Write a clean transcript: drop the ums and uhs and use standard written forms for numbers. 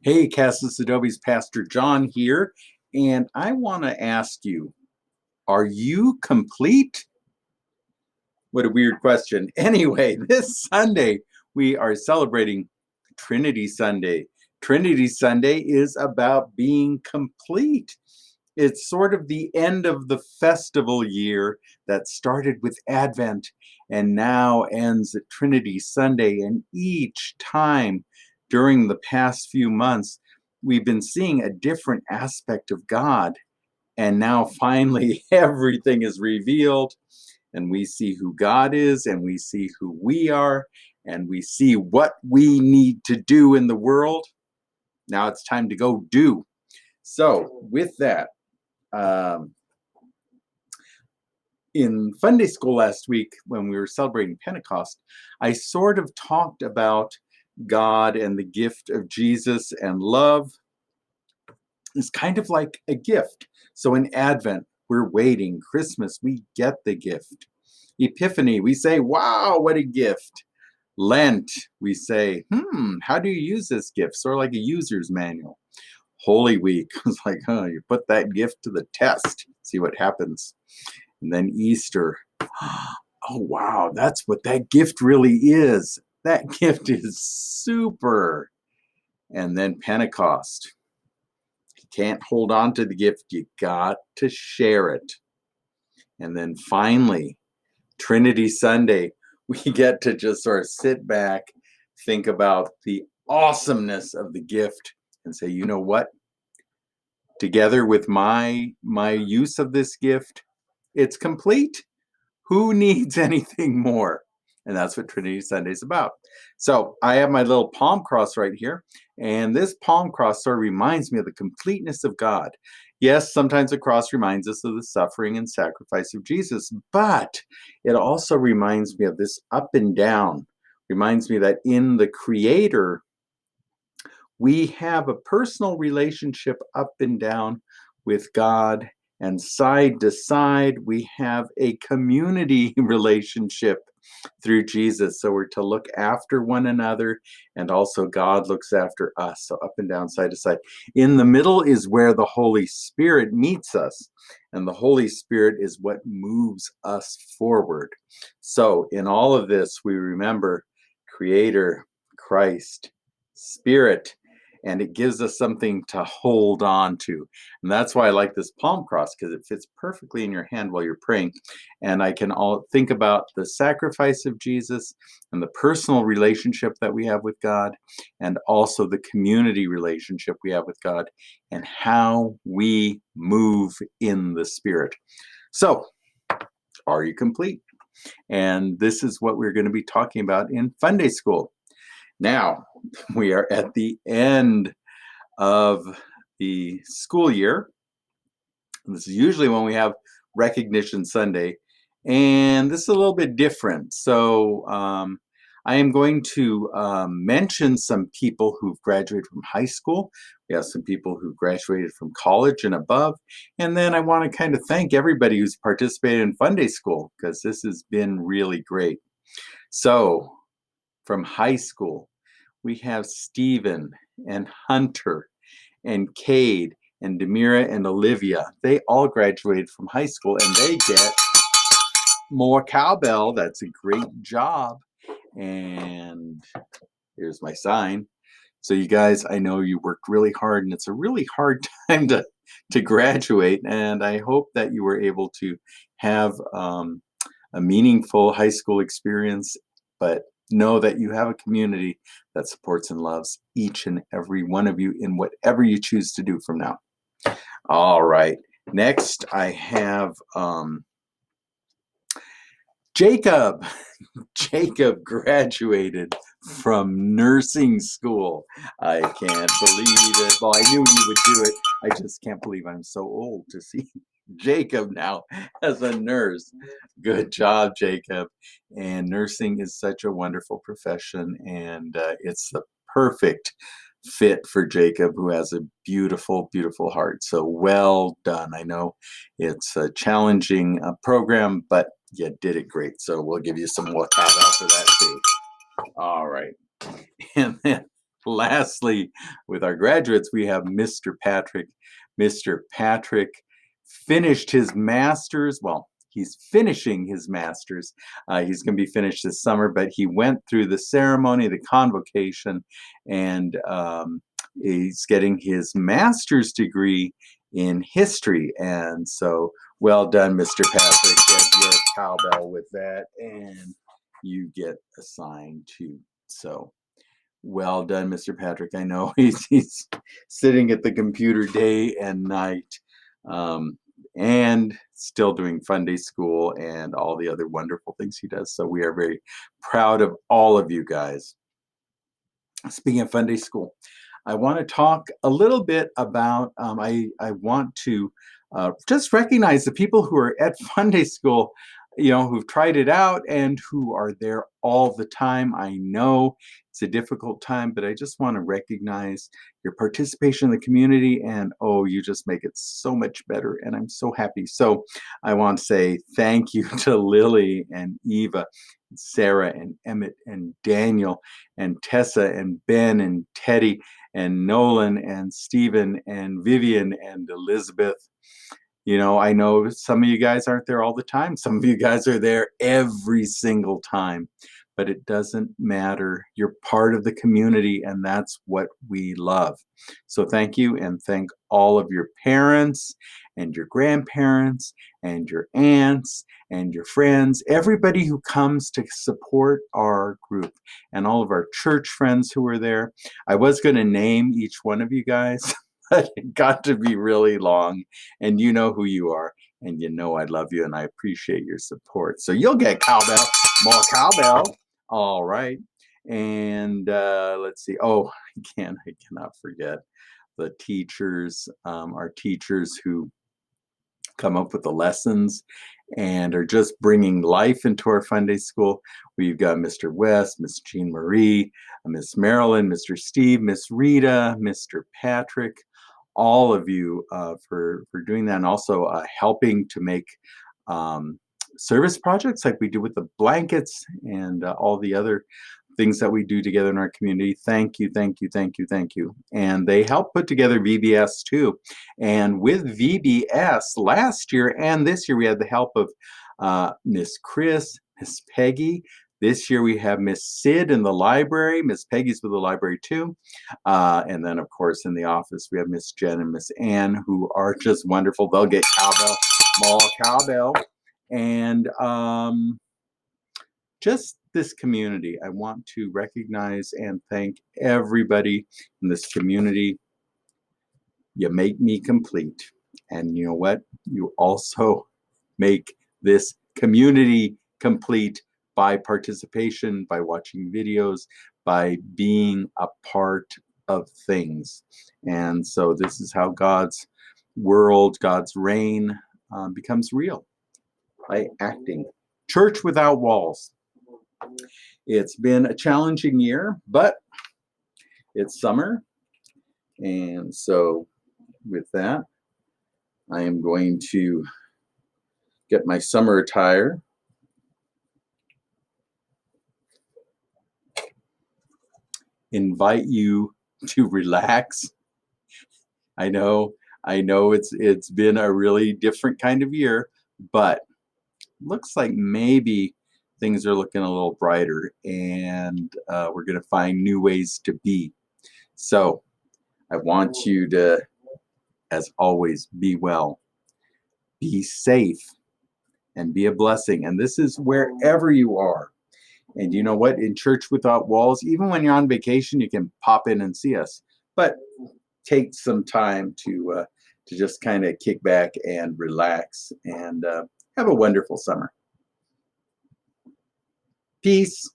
Hey, Cassis Adobe's Pastor John here, and I want to ask you, are you complete? What a weird question. Anyway, this Sunday we are celebrating Trinity Sunday. Trinity Sunday is about being complete. It's sort of the end of the festival year that started with Advent and now ends at Trinity Sunday. And each time during the past few months, we've been seeing a different aspect of God. And now finally, everything is revealed, and we see who God is, and we see who we are, and we see what we need to do in the world. Now it's time to go do. So, with that, um, in Sunday school last week, when we were celebrating Pentecost, I sort of talked about God and the gift of Jesus, and love is kind of like a gift. So in Advent, we're waiting. Christmas, we get the gift. Epiphany, we say, wow, what a gift. Lent, we say, how do you use this gift? Sort of like a user's manual. Holy Week was like, you put that gift to the test, see what happens. And then Easter, oh, wow, that's what that gift really is. That gift is super. And then Pentecost. You can't hold on to the gift, you got to share it. And then finally, Trinity Sunday, we get to just sort of sit back, think about the awesomeness of the gift, and say, you know what? Together with my use of this gift, it's complete. Who needs anything more? And that's what Trinity Sunday is about. So I have my little palm cross right here, and this palm cross sort of reminds me of the completeness of God. Yes, sometimes the cross reminds us of the suffering and sacrifice of Jesus, but it also reminds me of this up and down. Reminds me that in the Creator, we have a personal relationship up and down with God, and side to side, we have a community relationship through Jesus. So we're to look after one another, and also God looks after us. So up and down, side to side. In the middle is where the Holy Spirit meets us, and the Holy Spirit is what moves us forward. So in all of this, we remember Creator, Christ, Spirit, and it gives us something to hold on to. And that's why I like this palm cross, because it fits perfectly in your hand while you're praying. And I can all think about the sacrifice of Jesus and the personal relationship that we have with God, and also the community relationship we have with God, and how we move in the Spirit. So, are you complete? And this is what we're going to be talking about in Sunday school. Now, we are at the end of the school year. This is usually when we have Recognition Sunday, and this is a little bit different. So I am going to mention some people who've graduated from high school. We have some people who graduated from college and above. And then I want to kind of thank everybody who's participated in Fun Day School, because this has been really great. So from high school, we have Stephen and Hunter and Cade and Demira and Olivia. They all graduated from high school, and they get more cowbell. That's a great job. And here's my sign. So you guys, I know you worked really hard, and it's a really hard time to graduate. And I hope that you were able to have a meaningful high school experience, but know that you have a community that supports and loves each and every one of you in whatever you choose to do from now. All right. Next, I have Jacob. Jacob graduated from nursing school. I can't believe it. Well, I knew you would do it. I just can't believe I'm so old to see Jacob now as a nurse. Good job, Jacob. And nursing is such a wonderful profession, and it's the perfect fit for Jacob, who has a beautiful, beautiful heart. So well done. I know it's a challenging program, but you did it great. So we'll give you some more shout out for that too. All right. And then lastly, with our graduates, we have Mr. Patrick. Mr. Patrick finished his master's. Well, he's finishing his master's. He's going to be finished this summer, but he went through the ceremony, the convocation, and he's getting his master's degree in history. And so, well done, Mr. Patrick. Get your cowbell with that, and you get a sign too. So, well done, Mr. Patrick. I know he's sitting at the computer day and night, and still doing Fun Day School and all the other wonderful things he does. So we are very proud of all of you guys. Speaking of Fun Day School, I want to talk a little bit about, I want to just recognize the people who are at Fun Day School, who've tried it out and who are there all the time. I know it's a difficult time, but I just want to recognize your participation in the community, and you just make it so much better, and I'm so happy. So I want to say thank you to Lily and Eva, and Sarah and Emmett and Daniel and Tessa and Ben and Teddy and Nolan and Stephen and Vivian and Elizabeth. I know some of you guys aren't there all the time. Some of you guys are there every single time, but it doesn't matter. You're part of the community, and that's what we love. So thank you, and thank all of your parents and your grandparents and your aunts and your friends, everybody who comes to support our group, and all of our church friends who are there. I was going to name each one of you guys, but it got to be really long, and you know who you are, and you know I love you, and I appreciate your support. So you'll get cowbell, more cowbell. All right. And let's see. Oh, I cannot forget the teachers, our teachers who come up with the lessons and are just bringing life into our Fun Day School. We've got Mr. West, Miss Jean Marie, Miss Marilyn, Mr. Steve, Miss Rita, Mr. Patrick, all of you for doing that, and also helping to make service projects like we do with the blankets and all the other things that we do together in our community. Thank you, thank you, thank you, thank you. And they helped put together VBS too. And with VBS last year and this year, we had the help of Miss Chris, Miss Peggy. This year we have Miss Sid in the library. Miss Peggy's with the library too. And then, of course, in the office, we have Miss Jen and Miss Ann, who are just wonderful. They'll get cowbell, small cowbell. And just this community, I want to recognize and thank everybody in this community. You make me complete. And you know what? You also make this community complete by participation, by watching videos, by being a part of things. And so this is how God's world, God's reign becomes real, by acting. Church without walls. It's been a challenging year, but it's summer. And so with that, I am going to get my summer attire. Invite you to relax. I know it's been a really different kind of year, but looks like maybe things are looking a little brighter, and we're going to find new ways to be. So I want you to, as always, be well, be safe, and be a blessing. And this is wherever you are. And you know what? In Church Without Walls, even when you're on vacation, you can pop in and see us. But take some time to just kind of kick back and relax and have a wonderful summer. Peace.